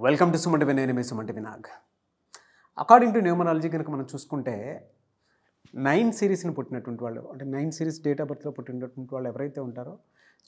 Welcome to Suman TV. నేను మీ Suman TV Nag. According to numerology కనుక మనం చూసుకుంటే 9 సిరీస్ని పుట్టినటువంటి వాళ్ళు, అంటే 9 సిరీస్ డేట్ ఆఫ్ బర్త్లో పుట్టినటువంటి వాళ్ళు ఎవరైతే ఉంటారో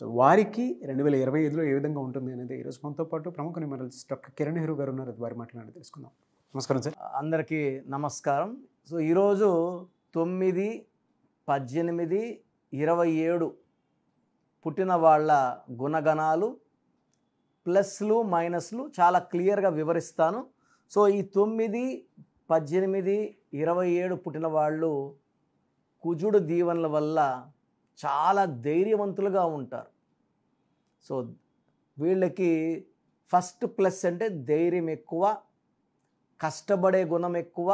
సో వారికి 2025లో ఏ విధంగా ఉంటుంది అనేది ఈరోజు మనతో పాటు ప్రముఖ న్యూమరాలజిస్ట్ డాక్టర్ కిరణ్ నెహ్రూ గారు ఉన్నారు. వారి మాట్లాడి తెలుసుకుందాం. నమస్కారం సార్. అందరికీ నమస్కారం. సో ఈరోజు 9, 18, 27 పుట్టిన వాళ్ళ గుణగణాలు ప్లస్లు మైనస్లు చాలా క్లియర్గా వివరిస్తాను. సో ఈ 9, 18, 27 పుట్టిన వాళ్ళు కుజుడు దీవెనల వల్ల చాలా ధైర్యవంతులుగా ఉంటారు. సో వీళ్ళకి ఫస్ట్ ప్లస్ అంటే ధైర్యం ఎక్కువ, కష్టపడే గుణం ఎక్కువ.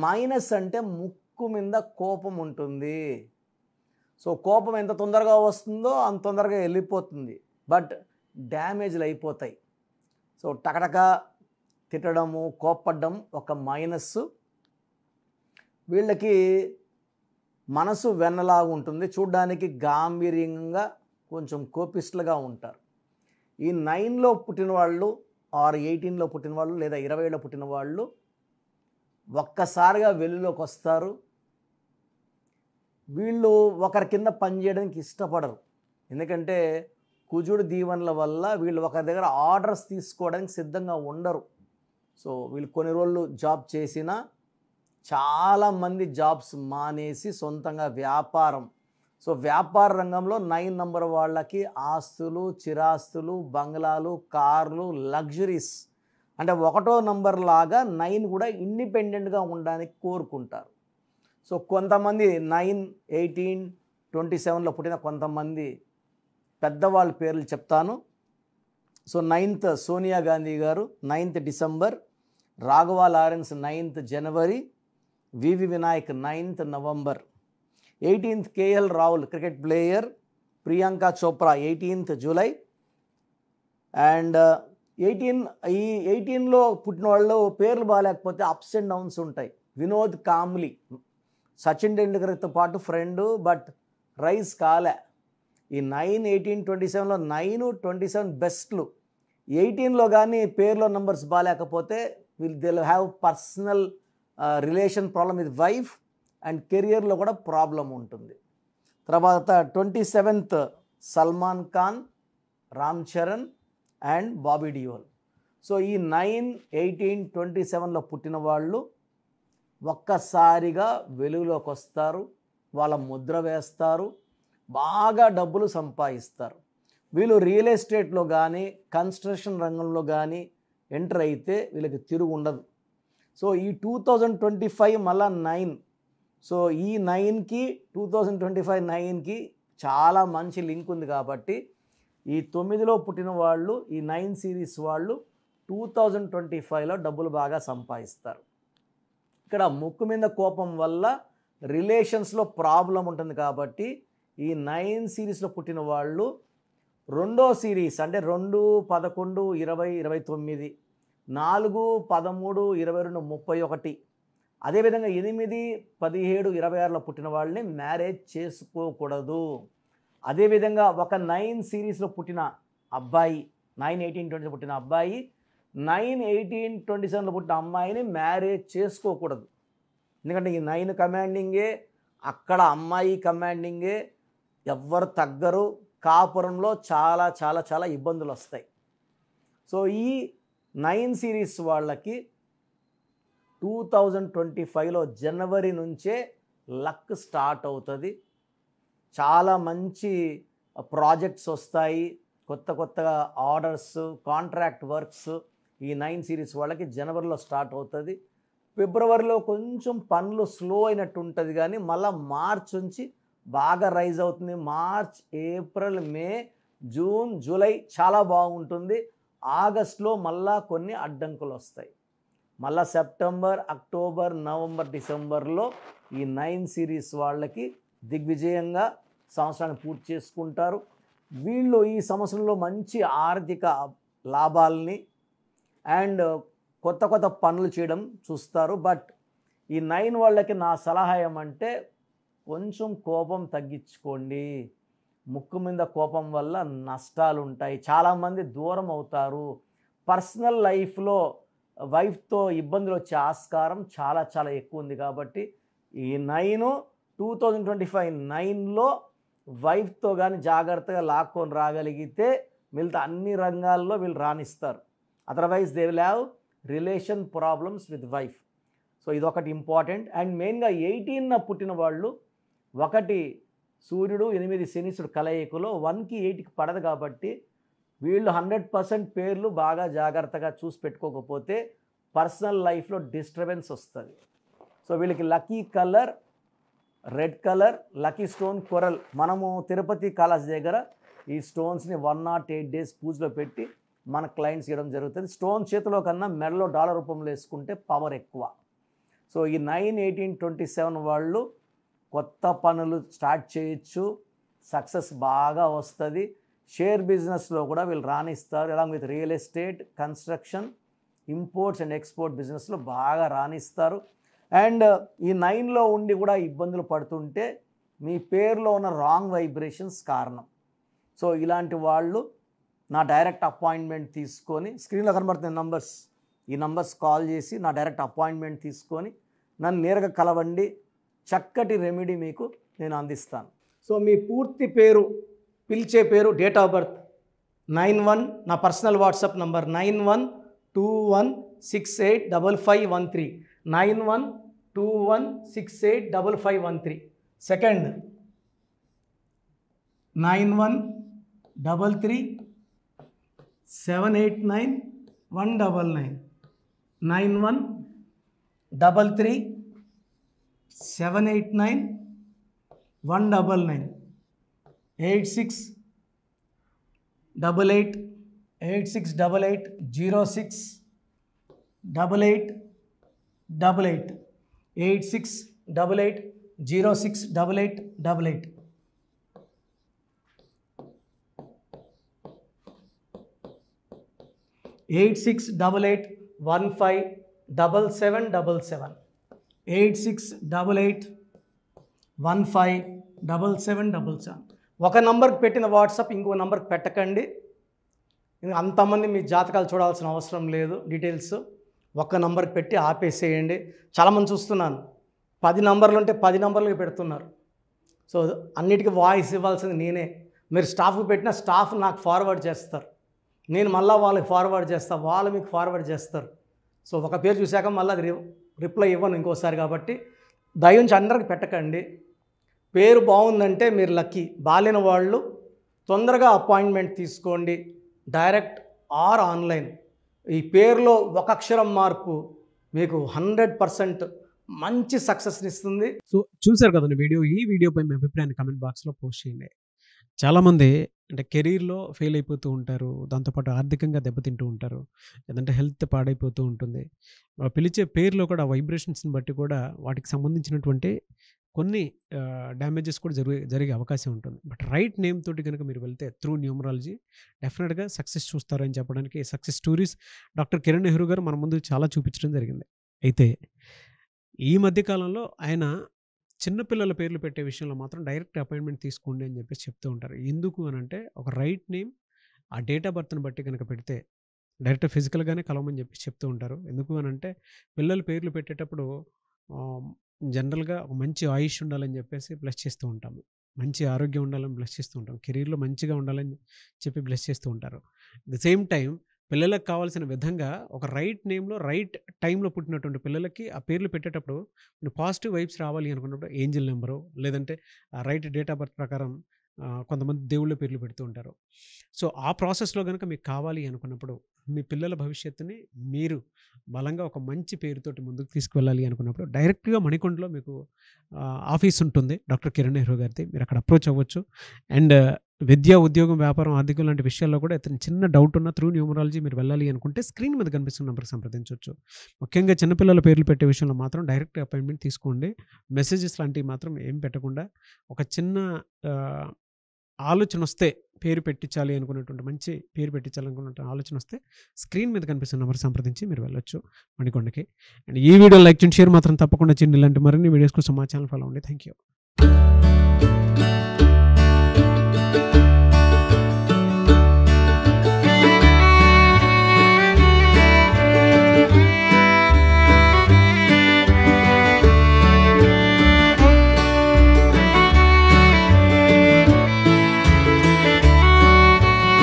మైనస్ అంటే ముక్కు మీద కోపం ఉంటుంది. సో కోపం ఎంత తొందరగా వస్తుందో అంత తొందరగా వెళ్ళిపోతుంది, బట్ డ్యామేజ్లు అయిపోతాయి. సో టకటక తిట్టడము, కోప్పడ్డం ఒక మైనస్. వీళ్ళకి మనసు వెన్నలాగా ఉంటుంది, చూడ్డానికి గాంభీర్యంగా కొంచెం కోపిస్టులుగా ఉంటారు. ఈ 9లో పుట్టిన వాళ్ళు ఆర్ 18లో పుట్టిన వాళ్ళు లేదా 20లో పుట్టిన వాళ్ళు ఒక్కసారిగా వెలుగులోకి వస్తారు. వీళ్ళు ఒకరి కింద పనిచేయడానికి ఇష్టపడరు, ఎందుకంటే కుజుడు దీవెనల వల్ల వీళ్ళు ఒకరి దగ్గర ఆర్డర్స్ తీసుకోవడానికి సిద్ధంగా ఉండరు. సో వీళ్ళు కొన్ని రోజులు జాబ్ చేసినా చాలామంది జాబ్స్ మానేసి సొంతంగా వ్యాపారం. సో వ్యాపార రంగంలో 9 నంబర్ వాళ్ళకి ఆస్తులు, చిరాస్తులు, బంగ్లాలు, కార్లు, లగ్జరీస్, అంటే 1వ నంబర్ లాగా 9 కూడా ఇండిపెండెంట్గా ఉండడానికి కోరుకుంటారు. సో కొంతమంది 9, 18, 27లో పుట్టిన కొంతమంది పెద్దవాళ్ళ పేర్లు చెప్తాను. సో 9th సోనియా గాంధీ గారు 9th December, Raghava Lawrence 9th జనవరి, V V Vinayak 9th November, 18th K L Rahul cricket player, Priyanka Chopra 18th July. And 18లో పుట్టిన వాళ్ళు పేర్లు బాగాలేకపోతే అప్స్ అండ్ డౌన్స్ ఉంటాయి. వినోద్ కాంబ్లీ సచిన్ టెండూల్కర్తో పాటు ఫ్రెండు, బట్ రైస్ కాలే. ఈ 9, 18, 27లో 9, 27 బెస్ట్లు. 18లో కానీ పేర్లో నెంబర్స్ బాగాలేకపోతే they have personal relation problem with wife and కెరియర్లో కూడా ప్రాబ్లం ఉంటుంది. తర్వాత 27th Salman Khan, Ram Charan and Bobby Deol. So ఈ 9, 18, 27లో పుట్టిన వాళ్ళు ఒక్కసారిగా వెలుగులోకి వస్తారు, వాళ్ళ ముద్ర వేస్తారు, బాగా డబ్బులు సంపాదిస్తారు. వీళ్ళు రియల్ ఎస్టేట్లో కానీ కన్స్ట్రక్షన్ రంగంలో కానీ ఎంటర్ అయితే వీళ్ళకి తిరుగు ఉండదు. సో ఈ 2025 మళ్ళా 9. సో ఈ 9కి 2025 9కి చాలా మంచి లింక్ ఉంది కాబట్టి ఈ 9లో పుట్టిన వాళ్ళు, ఈ 9 సిరీస్ వాళ్ళు 2025లో డబ్బులు బాగా సంపాదిస్తారు. ఇక్కడ ముక్కు మీద కోపం వల్ల రిలేషన్స్లో ప్రాబ్లం ఉంటుంది కాబట్టి ఈ 9 సిరీస్లో పుట్టిన వాళ్ళు 2వ సిరీస్ అంటే 2, 11, 20, 29, 4, 13, 22, 31, అదేవిధంగా 8, 17, 26లో పుట్టిన వాళ్ళని మ్యారేజ్ చేసుకోకూడదు. అదేవిధంగా ఒక 9 సిరీస్లో పుట్టిన అబ్బాయి, 9, 18, 20 పుట్టిన అబ్బాయి 9, 18, 27లో పుట్టిన అమ్మాయిని మ్యారేజ్ చేసుకోకూడదు. ఎందుకంటే ఈ 9 కమాండింగే, అక్కడ అమ్మాయి కమాండింగే, ఎవ్వరు తగ్గరు. కాపురంలో చాలా చాలా చాలా ఇబ్బందులు వస్తాయి. సో ఈ 9 సిరీస్ వాళ్ళకి 2025లో జనవరి నుంచే లక్ స్టార్ట్ అవుతుంది. చాలా మంచి ప్రాజెక్ట్స్ వస్తాయి, కొత్త కొత్తగా ఆర్డర్స్, కాంట్రాక్ట్ వర్క్స్ ఈ 9 సిరీస్ వాళ్ళకి జనవరిలో స్టార్ట్ అవుతుంది. ఫిబ్రవరిలో కొంచెం పనులు స్లో అయినట్టు ఉంటుంది, కానీ మళ్ళీ మార్చ్ నుంచి బాగా రైజ్ అవుతుంది. మార్చ్, ఏప్రిల్, మే, జూన్, జూలై చాలా బాగుంటుంది. ఆగస్టులో మళ్ళా కొన్ని అడ్డంకులు వస్తాయి. మళ్ళీ సెప్టెంబర్, అక్టోబర్, నవంబర్, డిసెంబర్లో ఈ 9 సిరీస్ వాళ్ళకి దిగ్విజయంగా సంవత్సరాన్ని పూర్తి చేసుకుంటారు. వీళ్ళు ఈ సంవత్సరంలో మంచి ఆర్థిక లాభాలని అండ్ కొత్త కొత్త పనులు చేయడం చూస్తారు. బట్ ఈ 9 వాళ్ళకి నా సలహా ఏమంటే కొంచెం కోపం తగ్గించుకోండి. ముక్కు మీద కోపం వల్ల నష్టాలు ఉంటాయి, చాలామంది దూరం అవుతారు. పర్సనల్ లైఫ్లో వైఫ్తో ఇబ్బందులు వచ్చే ఆస్కారం చాలా చాలా ఎక్కువ ఉంది. కాబట్టి ఈ 2025 వైఫ్తో కానీ జాగ్రత్తగా లాక్కొని రాగలిగితే మిగతా అన్ని రంగాల్లో వీళ్ళు రాణిస్తారు. Otherwise they will have relation problems with wife. So ఇదొకటి ఇంపార్టెంట్. అండ్ మెయిన్గా 18న పుట్టిన వాళ్ళు, 1 సూర్యుడు 8 శనీశ్వరుడు కలయికలో 1కి 8కి పడదు. కాబట్టి వీళ్ళు 100% పేర్లు బాగా జాగ్రత్తగా చూసి పెట్టుకోకపోతే పర్సనల్ లైఫ్లో డిస్టర్బెన్స్ వస్తుంది. సో వీళ్ళకి lucky colour red colour, lucky stone coral. మనము తిరుపతి కాలేజ్ దగ్గర ఈ స్టోన్స్ని 108 డేస్ పూజలో పెట్టి మన క్లయింట్స్ ఇవ్వడం జరుగుతుంది. స్టోన్ చేతిలో కన్నా మెడలో డాలర్ రూపంలో వేసుకుంటే పవర్ ఎక్కువ. సో ఈ 9/18/27 వాళ్ళు కొత్త పనులు స్టార్ట్ చేయొచ్చు, సక్సెస్ బాగా వస్తుంది. షేర్ బిజినెస్లో కూడా వీళ్ళు రాణిస్తారు. Along with real estate, construction, imports and export బిజినెస్లో బాగా రాణిస్తారు. అండ్ ఈ 9లో ఉండి కూడా ఇబ్బందులు పడుతుంటే మీ పేరులో ఉన్న రాంగ్ వైబ్రేషన్స్ కారణం. సో ఇలాంటి వాళ్ళు నా డైరెక్ట్ అపాయింట్మెంట్ తీసుకొని, స్క్రీన్లో కనబడుతున్న నంబర్స్, ఈ నంబర్స్ కాల్ చేసి నా డైరెక్ట్ అపాయింట్మెంట్ తీసుకొని నన్ను నేరుగా కలవండి. చక్కటి రెమెడీ మీకు నేను అందిస్తాను. సో మీ పూర్తి పేరు, పిలిచే పేరు, డేట్ ఆఫ్ బర్త్ 91, నా పర్సనల్ వాట్సాప్ నంబర్ 9121685513, 9121685513. సెకండ్ 9133789199, 9133789199, 868886880688, 8688068888. 8688157777, 8688157777. ఒక నంబర్కి పెట్టిన వాట్సాప్ ఇంకో నంబర్కి పెట్టకండి. అంతమంది మీ జాతకాలు చూడాల్సిన అవసరం లేదు. డీటెయిల్స్ ఒక్క నంబర్కి పెట్టి ఆపేసేయండి. చాలామంది చూస్తున్నాను 10 నంబర్లు ఉంటే 10 నంబర్లకి పెడుతున్నారు. సో అన్నిటికీ వాయిస్ ఇవ్వాల్సింది నేనే. మీరు స్టాఫ్కి పెట్టిన స్టాఫ్ నాకు ఫార్వర్డ్ చేస్తారు, నేను మళ్ళీ వాళ్ళకి ఫార్వర్డ్ చేస్తాను, వాళ్ళు మీకు ఫార్వర్డ్ చేస్తారు. సో ఒక పేరు చూశాక మళ్ళీ అది రిప్లై ఇవ్వను ఇంకోసారి. కాబట్టి దయించి అందరికి పెట్టకండి. పేరు బాగుందంటే మీరు లక్కీ. బాలేని వాళ్ళు తొందరగా అపాయింట్మెంట్ తీసుకోండి, డైరెక్ట్ ఆర్ ఆన్లైన్. ఈ పేరులో ఒక అక్షరం మార్పు మీకు 100% మంచి సక్సెస్ని ఇస్తుంది. సో చూశారు కదండి వీడియో. ఈ వీడియోపై మీ అభిప్రాయాన్ని కమెంట్ బాక్స్లో పోస్ట్ చేయండి. చాలామంది అంటే కెరీర్లో ఫెయిల్ అయిపోతూ ఉంటారు, దాంతోపాటు ఆర్థికంగా దెబ్బతింటూ ఉంటారు, లేదంటే హెల్త్ పాడైపోతూ ఉంటుంది. పిలిచే పేరులో కూడా వైబ్రేషన్స్ని బట్టి కూడా వాటికి సంబంధించినటువంటి కొన్ని డ్యామేజెస్ కూడా జరిగే అవకాశం ఉంటుంది. బట్ రైట్ నేమ్ తోటి కనుక మీరు వెళ్తే త్రూ న్యూమరాలజీ డెఫినెట్గా సక్సెస్ చూస్తారని చెప్పడానికి success stories doctor Kiran Nehru గారు మన ముందు చాలా చూపించడం జరిగింది. అయితే ఈ మధ్యకాలంలో ఆయన చిన్నపిల్లల పేర్లు పెట్టే విషయంలో మాత్రం డైరెక్ట్ అపాయింట్మెంట్ తీసుకోండి అని చెప్పేసి చెప్తూ ఉంటారు. ఎందుకు అని అంటే ఒక రైట్ నేమ్ ఆ డేట్ ఆఫ్ బర్త్ని బట్టి కనుక పెడితే డైరెక్ట్ ఫిజికల్గానే కలవమని చెప్పేసి చెప్తూ ఉంటారు. ఎందుకు అని అంటే పిల్లల పేర్లు పెట్టేటప్పుడు జనరల్గా ఒక మంచి ఆయుష్ ఉండాలని చెప్పేసి బ్లెస్ చేస్తూ ఉంటాము, మంచి ఆరోగ్యం ఉండాలని బ్లెస్ చేస్తూ ఉంటాం, కెరీర్లో మంచిగా ఉండాలని చెప్పి బ్లెస్ చేస్తూ ఉంటారు. ద సేమ్ టైం పిల్లలకు కావాల్సిన విధంగా ఒక రైట్ నేమ్లో రైట్ టైంలో పుట్టినటువంటి పిల్లలకి ఆ పేర్లు పెట్టేటప్పుడు పాజిటివ్ వైబ్స్ రావాలి అనుకున్నప్పుడు ఏంజిల్ నెంబరు లేదంటే రైట్ డేట్ ఆఫ్ బర్త్ ప్రకారం కొంతమంది దేవుళ్ళ పేర్లు పెడుతూ ఉంటారు. సో ఆ ప్రాసెస్లో కనుక మీకు కావాలి అనుకున్నప్పుడు మీ పిల్లల భవిష్యత్తుని మీరు బలంగా ఒక మంచి పేరుతోటి ముందుకు తీసుకువెళ్ళాలి అనుకున్నప్పుడు డైరెక్ట్గా మణికొండలో మీకు ఆఫీస్ ఉంటుంది డాక్టర్ కిరణ్ నెహ్రూ గారిది. మీరు అక్కడ అప్రోచ్ అవ్వచ్చు. అండ్ విద్య, ఉద్యోగం, వ్యాపారం, ఆర్థికం లాంటి విషయాల్లో కూడా ఇతను చిన్న డౌట్ ఉన్న త్రూ న్యూమరాలజీ మీరు వెళ్ళాలి అనుకుంటే స్క్రీన్ మీద కనిపిస్తున్న నెంబర్కి సంప్రదించవచ్చు. ముఖ్యంగా చిన్నపిల్లల పేర్లు పెట్టే విషయంలో మాత్రం డైరెక్ట్ అపాయింట్మెంట్ తీసుకోండి. మెసేజెస్ లాంటివి మాత్రం ఏం పెట్టకుండా ఒక చిన్న ఆలోచన వస్తే పేరు పెట్టించాలి అనుకున్నటువంటి మంచి పేరు పెట్టించాలనుకున్న ఆలోచన వస్తే స్క్రీన్ మీద కనిపిస్తున్న నెంబర్ సంప్రదించి మీరు వెళ్ళొచ్చు మణికొండకి. అండ్ ఈ వీడియో లైక్ చేయండి, షేర్ మాత్రం తప్పకుండా చేయండి. ఇలాంటి మరిన్ని వీడియోస్ కోసం మా ఛానల్ ఫాలో అవ్వండి. Thank you.